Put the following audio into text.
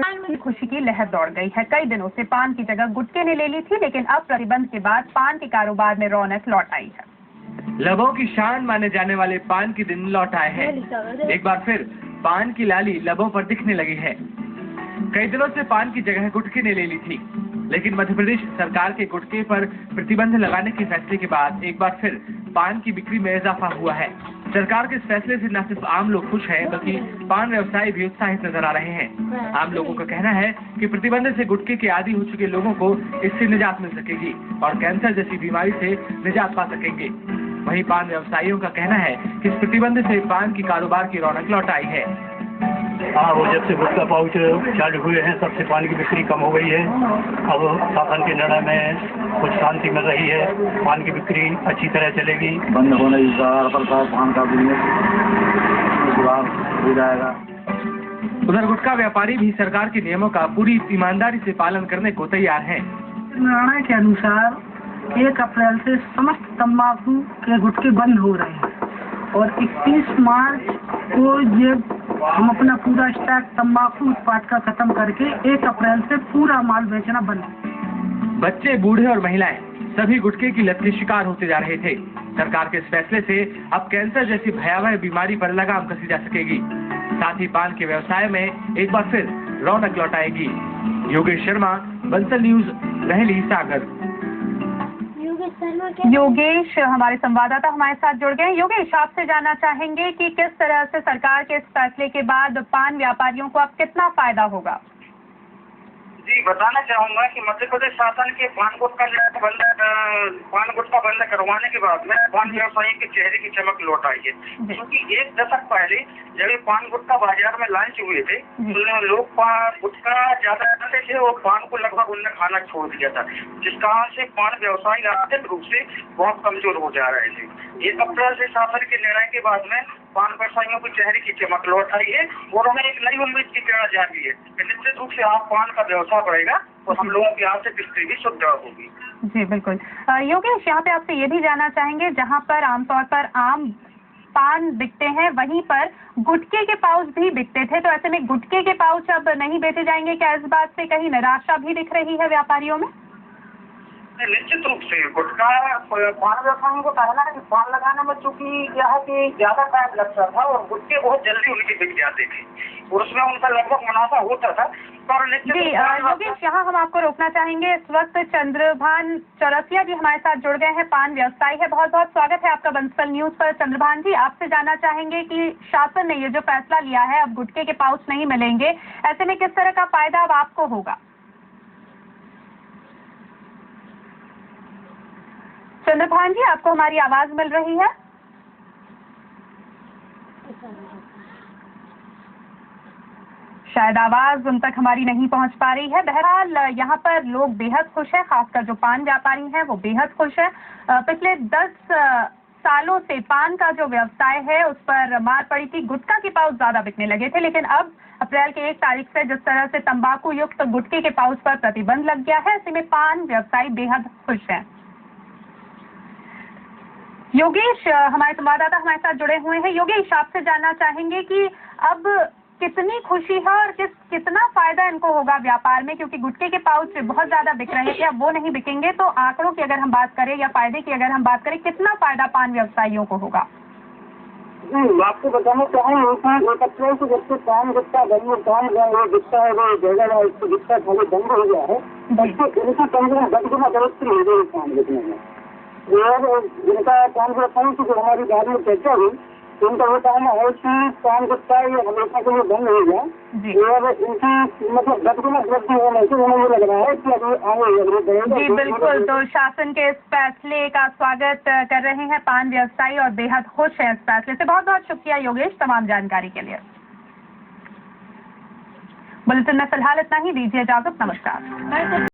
में खुशी की लहर दौड़ गई है। कई दिनों से पान की जगह गुटखे ने ले ली थी, लेकिन अब प्रतिबंध के बाद पान के कारोबार में रौनक लौट आई है। लबों की शान माने जाने वाले पान के दिन लौट आए हैं। एक बार फिर पान की लाली लबों पर दिखने लगी है। कई दिनों से पान की जगह गुटखे ने ले ली थी, लेकिन मध्य प्रदेश सरकार के गुटखे पर प्रतिबंध लगाने के फैसले के बाद एक बार फिर पान की बिक्री में इजाफा हुआ है। सरकार के इस फैसले से न सिर्फ आम लोग खुश हैं, बल्कि पान व्यवसायी भी उत्साहित नजर आ रहे हैं। आम लोगों का कहना है कि प्रतिबंध से गुटखे के आदी हो चुके लोगों को इससे निजात मिल सकेगी और कैंसर जैसी बीमारी से निजात पा सकेंगे। वहीं पान व्यवसायियों का कहना है कि इस प्रतिबंध से पान की कारोबार की रौनक लौट आई है। हाँ, वो जब से गुटखा पाउच चालू हुए हैं तब से पान की बिक्री कम हो गई है। अब शासन के निर्णय में कुछ शांति मिल रही है, पान की बिक्री अच्छी तरह चलेगी। बंद होने की पर पान का बिजनेस हो जाएगा। उधर गुटखा व्यापारी भी सरकार के नियमों का पूरी ईमानदारी से पालन करने को तैयार हैं। निर्णय के अनुसार 1 अप्रैल से समस्त तंबाकू के गुटखे बंद हो रहे हैं और 31 मार्च को ये हम अपना पूरा स्टॉक तंबाकू उत्पाद का खत्म करके 1 अप्रैल से पूरा माल बेचना बंद। बच्चे, बूढ़े और महिलाएं सभी गुटखे की लत के शिकार होते जा रहे थे। सरकार के इस फैसले से अब कैंसर जैसी भयावह बीमारी पर लगाम कसी जा सकेगी। साथ ही पान के व्यवसाय में एक बार फिर रौनक लौट आएगी। योगेश शर्मा, बंसल न्यूज, रहली, सागर। योगेश हमारे संवाददाता हमारे साथ जुड़ गए। योगेश, आपसे जानना चाहेंगे कि किस तरह से सरकार के इस फैसले के बाद पान व्यापारियों को अब कितना फायदा होगा? जी, बताना चाहूंगा कि मध्य प्रदेश शासन के पान गुटखा बंद करवाने के बाद में पान व्यवसायियों के चेहरे की चमक लौट आई है। क्योंकि 1 दशक पहले जब पान गुटखा बाजार में लॉन्च हुए थे तो लोग गुटखा ज्यादा खाते थे और पान को लगभग उनने खाना छोड़ दिया था, जिस कारण से पान व्यवसायी आर्थिक रूप से बहुत कमजोर हो जा रहे थे। 1 अप्रैल से शासन के निर्णय के बाद में पान व्यवसायियों के चेहरे की चमक लौट आई है और उन्हें एक नई उम्मीद की किरण जागी है। निश्चित रूप से आप पान का व्यवसाय बढ़ेगा और हम लोगों की आर्थिक स्थिति भी सुदृढ़ होगी। जी बिल्कुल। योगेश, यहाँ पे आपसे ये भी जानना चाहेंगे, जहाँ पर आमतौर पर आम पान बिकते हैं वहीं पर गुटखे के पाउच भी बिकते थे, तो ऐसे में गुटखे के पाउच अब नहीं बेचे जाएंगे क्या? इस बात से कहीं निराशा भी दिख रही है व्यापारियों में? निश्चित रूप से गुटखा पान व्यवसायियों को कहना है कि पान लगाने में चूंकि क्या है कि ज्यादा टाइम लगता था और गुटखे बहुत जल्दी उनके बिक जाते थे और उसमें उनका लगभग मुनाफा होता था। जी योगेश, यहाँ हम आपको रोकना चाहेंगे। इस वक्त चंद्रभान चौरसिया जी हमारे साथ जुड़ गए हैं, पान व्यवसायी है। बहुत बहुत स्वागत है आपका बंसल न्यूज पर। चंद्रभान जी, आपसे जानना चाहेंगे कि शासन ने ये जो फैसला लिया है, अब गुटखे के पाउच नहीं मिलेंगे, ऐसे में किस तरह का फायदा अब आपको होगा? चंद्रभान जी, आपको हमारी आवाज मिल रही है? शायद आवाज उन तक हमारी नहीं पहुंच पा रही है। बहरहाल यहाँ पर लोग बेहद खुश हैं, खासकर जो पान व्यापारी हैं वो बेहद खुश हैं। पिछले 10 सालों से पान का जो व्यवसाय है उस पर मार पड़ी थी, गुटखा के पाउच ज्यादा बिकने लगे थे, लेकिन अब अप्रैल के 1 तारीख से जिस तरह से तंबाकू युक्त गुटखे के पाउच पर प्रतिबंध लग गया है, ऐसे में पान व्यवसायी बेहद खुश हैं। योगेश, हमारे संवाददाता हमारे साथ जुड़े हुए हैं। योगेश, आपसे जानना चाहेंगे कि अब कितनी खुशी है और कितना फायदा इनको होगा व्यापार में, क्योंकि गुटखे के पाउच बहुत ज्यादा बिक रहे थे, अब वो नहीं बिकेंगे, तो आंकड़ों की अगर हम बात करें या फायदे की अगर हम बात करें, कितना फायदा पान व्यवसायियों को होगा? आपको बताना चाहूँगा कि 1 अप्रैल से जब से पान गुटखा बिकता है वो जगह गुटखा खाली बंद हो गया है, इनका कम से कम 10 गुना बढ़ोतरी हो गई पान बिकने में। जिनका पान व्यवसायी से जो हमारी बाद में चर्चा हुई, उनका वो कहना है कि पान गुटखा ये हमेशा के लिए बंद हो गया और इनकी मतलब 10 गुना वृद्धि होने से उन्हें ये लग रहा है कि अभी आगे। जी बिल्कुल, तो शासन के इस फैसले का स्वागत कर रहे हैं पान व्यवसायी और बेहद खुश हैं इस फैसले से। बहुत बहुत शुक्रिया योगेश तमाम जानकारी के लिए। बुलेटिन में फिलहाल इतना ही, दीजिए इजाजत, नमस्कार।